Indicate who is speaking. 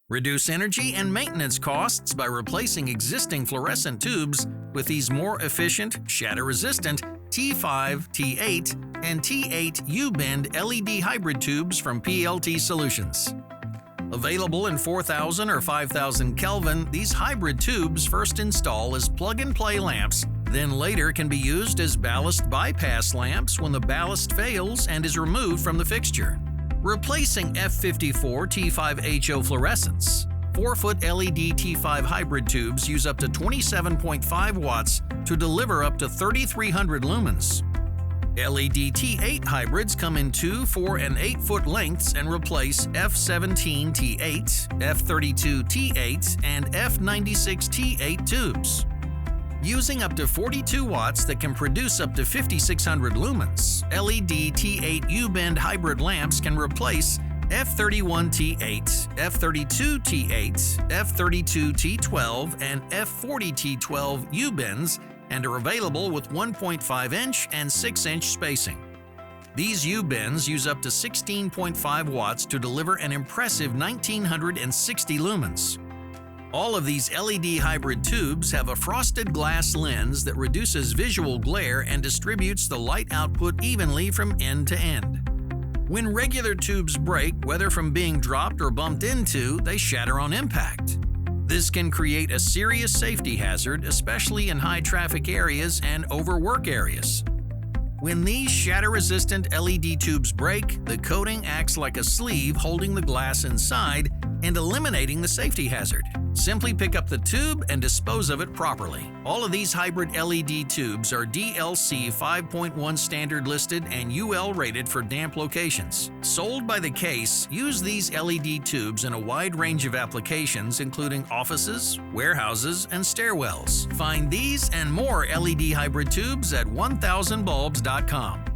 Speaker 1: Reduce energy and maintenance costs by replacing existing fluorescent tubes with these more efficient, shatter-resistant T5, T8, and T8 U-bend LED hybrid tubes from PLT Solutions. Available in 4000 or 5000 Kelvin, these hybrid tubes first install as plug-and-play lamps, then later can be used as ballast bypass lamps when the ballast fails and is removed from the fixture. Replacing F54 T5HO fluorescents, 4-foot LED T5 hybrid tubes use up to 27.5 watts to deliver up to 3,300 lumens. LED T8 hybrids come in 2, 4, and 8-foot lengths and replace F17 T8, F32 T8, and F96 T8 tubes. Using up to 42 watts that can produce up to 5,600 lumens, LED T8 U-bend hybrid lamps can replace F31 T8, F32 T8, F32 T12, and F40 T12 U-bends and are available with 1.5-inch and 6-inch spacing. These U-bends use up to 16.5 watts to deliver an impressive 1,960 lumens. All of these LED hybrid tubes have a frosted glass lens that reduces visual glare and distributes the light output evenly from end to end. When regular tubes break, whether from being dropped or bumped into, they shatter on impact. This can create a serious safety hazard, especially in high-traffic areas and overwork areas. When these shatter-resistant LED tubes break, the coating acts like a sleeve holding the glass inside and eliminating the safety hazard. Simply pick up the tube and dispose of it properly. All of these hybrid LED tubes are DLC 5.1 standard listed and UL rated for damp locations. Sold by the case, use these LED tubes in a wide range of applications including offices, warehouses, and stairwells. Find these and more LED hybrid tubes at 1000bulbs.com.